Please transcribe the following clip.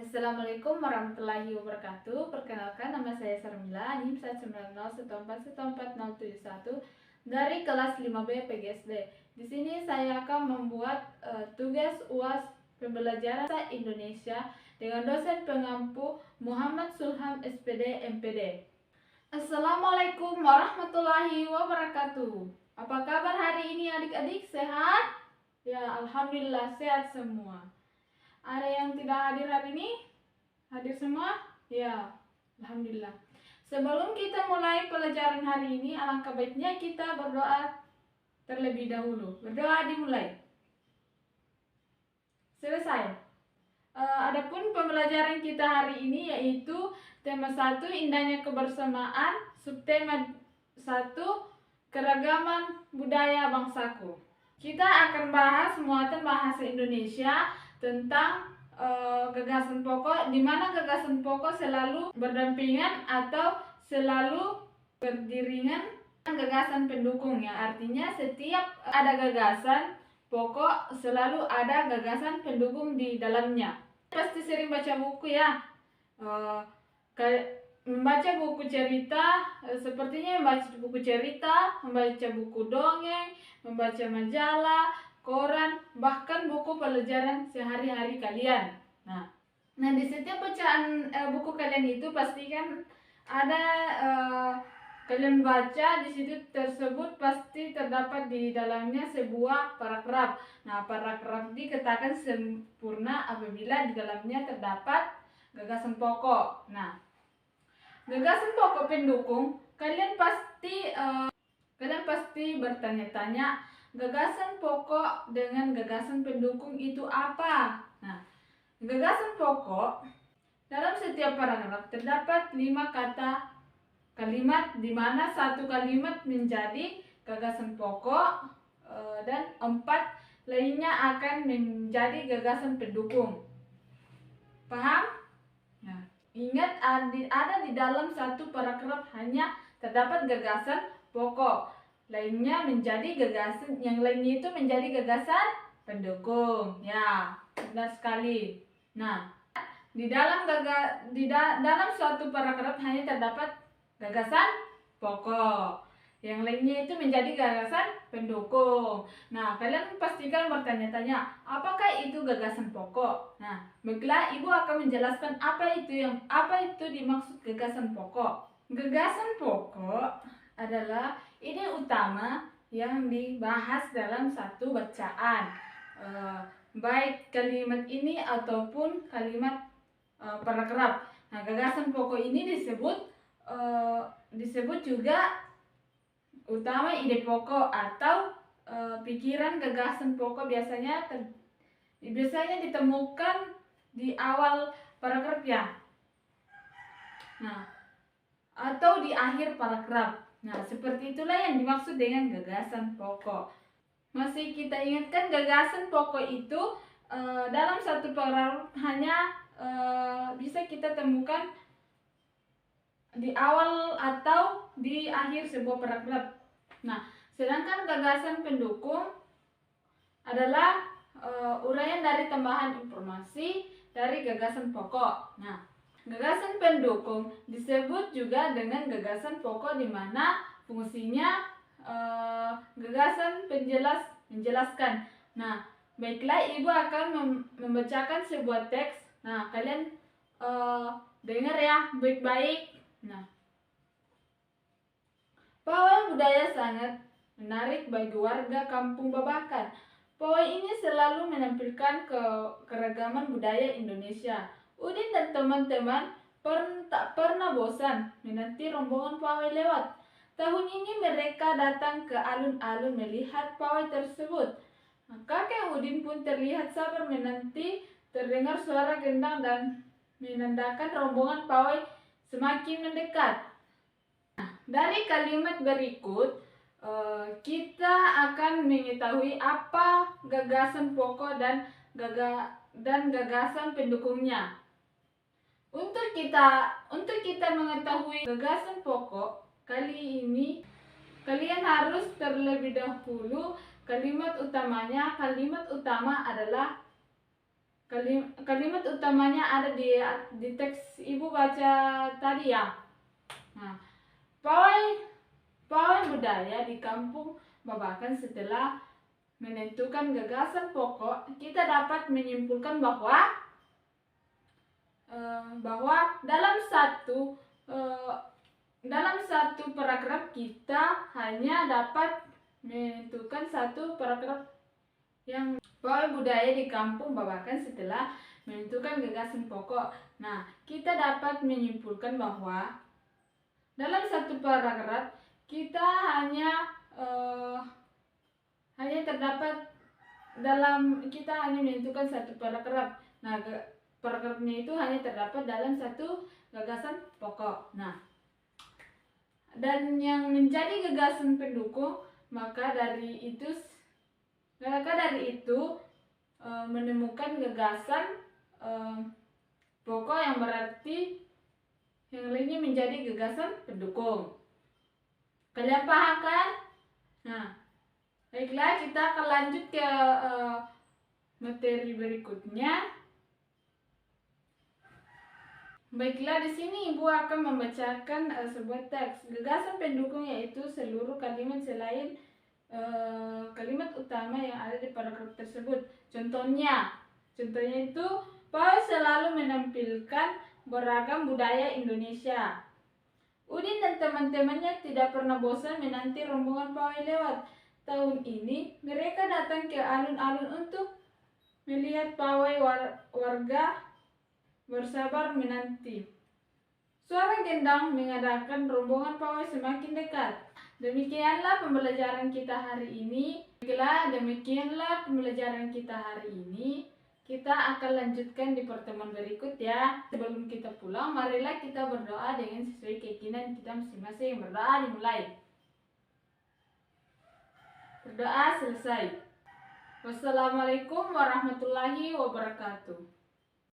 Assalamualaikum warahmatullahi wabarakatuh. Perkenalkan, nama saya Sarmila, NIM 19014144071 dari kelas 5B PGSD. Di sini saya akan membuat tugas UAS pembelajaran bahasa Indonesia dengan dosen pengampu Muhammad Sulham SPD MPD. Assalamualaikum warahmatullahi wabarakatuh. Apa kabar hari ini adik-adik? Sehat? Ya, alhamdulillah sehat semua. Ada yang tidak hadir hari ini? Hadir semua? Ya, alhamdulillah. Sebelum kita mulai pelajaran hari ini, alangkah baiknya kita berdoa terlebih dahulu. Berdoa dimulai. Selesai. Adapun pembelajaran kita hari ini yaitu tema 1 indahnya kebersamaan, subtema 1 keragaman budaya bangsaku. Kita akan bahas muatan bahasa Indonesia tentang gagasan pokok, di mana gagasan pokok selalu berdampingan atau selalu berdirikan gagasan pendukung, yang artinya setiap ada gagasan pokok selalu ada gagasan pendukung di dalamnya. Pasti sering baca buku ya, membaca buku cerita, sepertinya membaca buku cerita, membaca buku dongeng, membaca majalah, koran, bahkan buku pelajaran sehari-hari kalian. Nah di setiap bacaan buku kalian itu pastikan ada kalian baca di situ tersebut pasti terdapat di dalamnya sebuah paragraf. Nah, paragraf dikatakan sempurna apabila di dalamnya terdapat gagasan pokok. Nah, gagasan pokok pendukung, kalian pasti bertanya-tanya, gagasan pokok dengan gagasan pendukung itu apa? Nah, gagasan pokok dalam setiap paragraf terdapat 5 kalimat, di mana 1 kalimat menjadi gagasan pokok dan 4 lainnya akan menjadi gagasan pendukung. Paham? Nah, ingat ada di dalam 1 paragraf hanya terdapat gagasan pokok, lainnya menjadi gagasan, yang lainnya itu menjadi gagasan pendukung. Ya, benar sekali. Nah, di dalam suatu paragraf hanya terdapat gagasan pokok, yang lainnya itu menjadi gagasan pendukung. Nah, kalian pastikan bertanya-tanya, apakah itu gagasan pokok? Nah, baiklah, ibu akan menjelaskan apa itu dimaksud gagasan pokok. Gagasan pokok adalah ide utama yang dibahas dalam satu bacaan, baik kalimat ini ataupun kalimat paragraf. Nah, gagasan pokok ini disebut juga utama ide pokok atau pikiran. Gagasan pokok biasanya ditemukan di awal paragraf ya. Nah, atau di akhir paragraf. Nah, seperti itulah yang dimaksud dengan gagasan pokok. Masih kita ingatkan, gagasan pokok itu dalam satu paragraf hanya bisa kita temukan di awal atau di akhir sebuah paragraf. Nah, sedangkan gagasan pendukung adalah uraian dari tambahan informasi dari gagasan pokok. Nah, gagasan pendukung disebut juga dengan gagasan pokok, di mana fungsinya gagasan menjelaskan. Nah, baiklah, ibu akan membacakan sebuah teks. Nah, kalian dengar ya baik-baik. Nah, pawai budaya sangat menarik bagi warga kampung Babakan. Pawai ini selalu menampilkan keragaman budaya Indonesia. Udin dan teman-teman tak pernah bosan menanti rombongan pawai lewat. Tahun ini mereka datang ke alun-alun melihat pawai tersebut. Kakek Udin pun terlihat sabar menanti. Terdengar suara gendang dan menandakan rombongan pawai semakin mendekat. Nah, dari kalimat berikut kita akan mengetahui apa gagasan pokok dan gagasan pendukungnya. Untuk kita mengetahui gagasan pokok kali ini, kalian harus terlebih dahulu kalimat utamanya. Kalimat utama adalah kalimat utamanya ada di teks ibu baca tadi ya. Nah, pawai budaya di kampung Babakan setelah menentukan gagasan pokok, kita dapat menyimpulkan bahwa dalam satu paragraf kita hanya dapat menentukan satu paragraf yang pawai budaya di kampung Babakan setelah menentukan gagasan pokok. Nah, kita dapat menyimpulkan bahwa dalam satu paragraf kita hanya menentukan satu paragraf. Nah, paragrafnya itu hanya terdapat dalam satu gagasan pokok. Nah, dan yang menjadi gagasan pendukung, maka dari itu menemukan gagasan pokok yang berarti yang lainnya menjadi gagasan pendukung. Kalian paham kan? Nah, baiklah, kita akan lanjut ke materi berikutnya. Baiklah, di sini Ibu akan membacakan sebuah teks. Gagasan pendukung yaitu seluruh kalimat selain kalimat utama yang ada di paragraf tersebut. Contohnya itu pawai selalu menampilkan beragam budaya Indonesia. Udin dan teman-temannya tidak pernah bosan menanti rombongan pawai lewat. Tahun ini mereka datang ke alun-alun untuk melihat pawai. Warga bersabar menanti. Suara gendang mengadakan rombongan pawai semakin dekat. Demikianlah pembelajaran kita hari ini. Kita akan lanjutkan di pertemuan berikut ya. Sebelum kita pulang, marilah kita berdoa dengan sesuai keyakinan kita masing-masing. Berdoa dimulai. Berdoa selesai. Wassalamualaikum warahmatullahi wabarakatuh.